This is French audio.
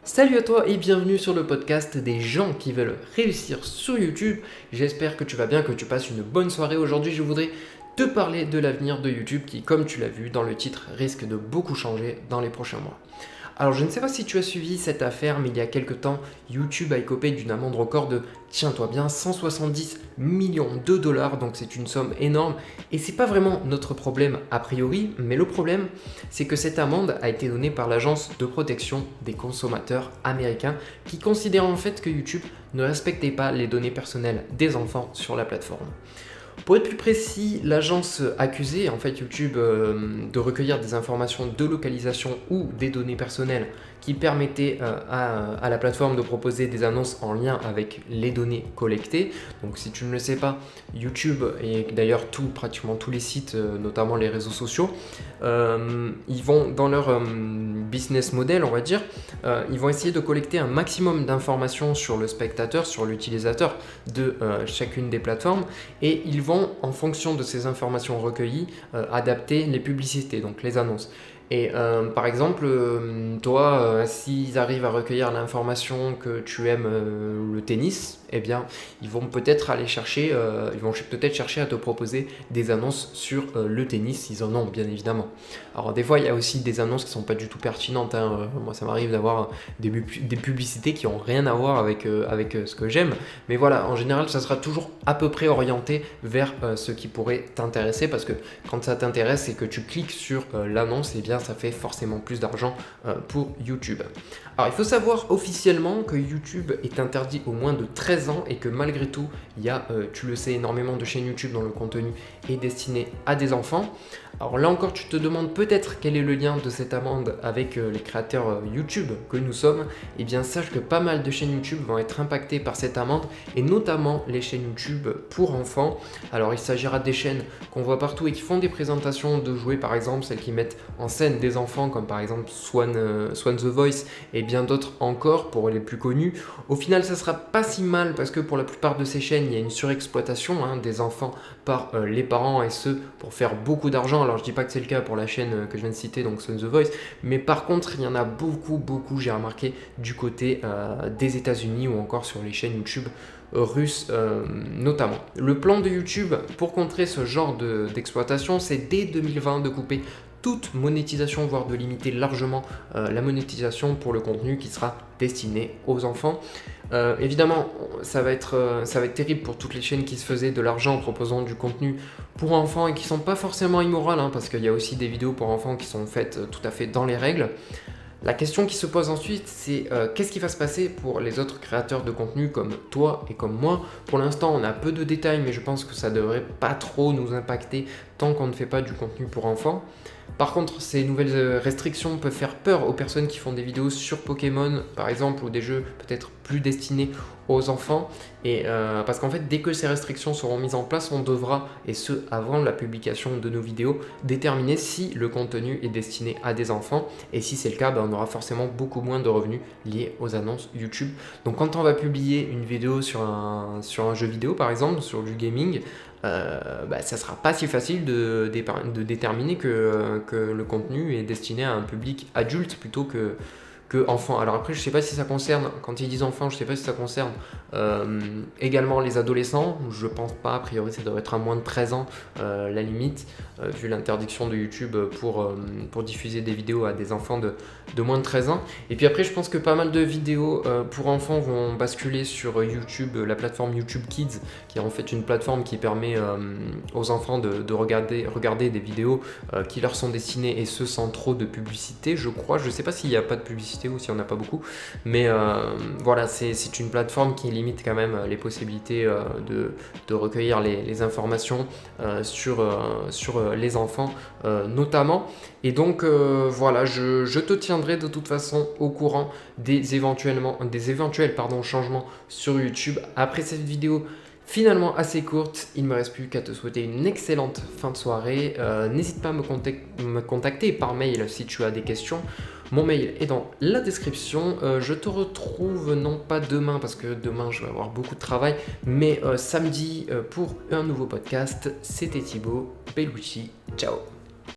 Salut à toi et bienvenue sur le podcast des gens qui veulent réussir sur YouTube. J'espère que tu vas bien, que tu passes une bonne soirée. Aujourd'hui, je voudrais te parler de l'avenir de YouTube qui, comme tu l'as vu dans le titre, risque de beaucoup changer dans les prochains mois. Alors, je ne sais pas si tu as suivi cette affaire, mais il y a quelques temps, YouTube a écopé d'une amende record de, tiens-toi bien, 170 millions de dollars. Donc, c'est une somme énorme. Et c'est pas vraiment notre problème a priori, mais le problème, c'est que cette amende a été donnée par l'Agence de protection des consommateurs américains qui considère en fait que YouTube ne respectait pas les données personnelles des enfants sur la plateforme. Pour être plus précis, l'agence accusait en fait YouTube de recueillir des informations de localisation ou des données personnelles qui permettaient à la plateforme de proposer des annonces en lien avec les données collectées. Donc si tu ne le sais pas, YouTube et d'ailleurs pratiquement tous les sites, notamment les réseaux sociaux, ils vont dans leur business model, on va dire, ils vont essayer de collecter un maximum d'informations sur le spectateur, sur l'utilisateur de chacune des plateformes, et ils vont, en fonction de ces informations recueillies, adapter les publicités, donc les annonces. Et par exemple, toi, s'ils arrivent à recueillir l'information que tu aimes le tennis, eh bien, ils vont peut-être chercher à te proposer des annonces sur le tennis, s'ils en ont, bien évidemment. Alors, des fois, il y a aussi des annonces qui sont pas du tout pertinentes, hein. Moi, ça m'arrive d'avoir des publicités qui n'ont rien à voir avec ce que j'aime. Mais voilà, en général, ça sera toujours à peu près orienté vers ce qui pourrait t'intéresser, parce que quand ça t'intéresse et que tu cliques sur l'annonce, eh bien, ça fait forcément plus d'argent pour YouTube. Alors, il faut savoir officiellement que YouTube est interdit aux moins de 13 ans et que malgré tout, il y a, tu le sais, énormément de chaînes YouTube dont le contenu est destiné à des enfants. Alors là encore, tu te demandes peut-être quel est le lien de cette amende avec les créateurs YouTube que nous sommes. Eh bien, sache que pas mal de chaînes YouTube vont être impactées par cette amende, et notamment les chaînes YouTube pour enfants. Alors, il s'agira des chaînes qu'on voit partout et qui font des présentations de jouets, par exemple, celles qui mettent en scène des enfants, comme par exemple Swan The Voice et bien d'autres encore pour les plus connus. Au final, ça sera pas si mal parce que pour la plupart de ces chaînes, il y a une surexploitation des enfants par les parents, et ce pour faire beaucoup d'argent. Alors, je dis pas que c'est le cas pour la chaîne que je viens de citer, donc Swan The Voice, mais par contre, il y en a beaucoup, j'ai remarqué du côté des États-Unis ou encore sur les chaînes YouTube russes notamment. Le plan de YouTube pour contrer ce genre d'exploitation, c'est dès 2020 de couper toute monétisation, voire de limiter largement la monétisation pour le contenu qui sera destiné aux enfants. Évidemment, ça va être terrible pour toutes les chaînes qui se faisaient de l'argent en proposant du contenu pour enfants et qui sont pas forcément immorales, parce qu'il y a aussi des vidéos pour enfants qui sont faites tout à fait dans les règles. La question qui se pose ensuite, c'est qu'est-ce qui va se passer pour les autres créateurs de contenu comme toi et comme moi. Pour l'instant, on a peu de détails, mais je pense que ça devrait pas trop nous impacter tant qu'on ne fait pas du contenu pour enfants. Par contre, ces nouvelles restrictions peuvent faire peur aux personnes qui font des vidéos sur Pokémon, par exemple, ou des jeux peut-être plus destinés aux enfants. Et parce qu'en fait, dès que ces restrictions seront mises en place, on devra, et ce avant la publication de nos vidéos, déterminer si le contenu est destiné à des enfants. Et si c'est le cas, on aura forcément beaucoup moins de revenus liés aux annonces YouTube. Donc quand on va publier une vidéo sur un jeu vidéo, par exemple, sur du gaming, ça sera pas si facile de déterminer que le contenu est destiné à un public adulte plutôt que enfant. Alors après, je sais pas si ça concerne, quand ils disent enfant, je sais pas si ça concerne également les adolescents. Je pense pas, a priori ça devrait être à moins de 13 ans la limite, vu l'interdiction de YouTube pour diffuser des vidéos à des enfants de moins de 13 ans. Et puis après, je pense que pas mal de vidéos pour enfants vont basculer sur YouTube, la plateforme YouTube Kids, qui est en fait une plateforme qui permet aux enfants de regarder des vidéos qui leur sont destinées, et ce sans trop de publicité, je crois. Je sais pas s'il n'y a pas de publicité ou s'il n'y en a pas beaucoup, mais voilà, c'est une plateforme qui limite quand même les possibilités de recueillir les informations sur les enfants notamment. Et donc voilà, je te tiendrai de toute façon au courant des éventuels changements sur YouTube. Après cette vidéo finalement assez courte, il ne me reste plus qu'à te souhaiter une excellente fin de soirée. N'hésite pas à me contacter par mail si tu as des questions. Mon mail est dans la description. Je te retrouve non pas demain, parce que demain je vais avoir beaucoup de travail, mais samedi pour un nouveau podcast. C'était Thibaut Bellucci. Ciao.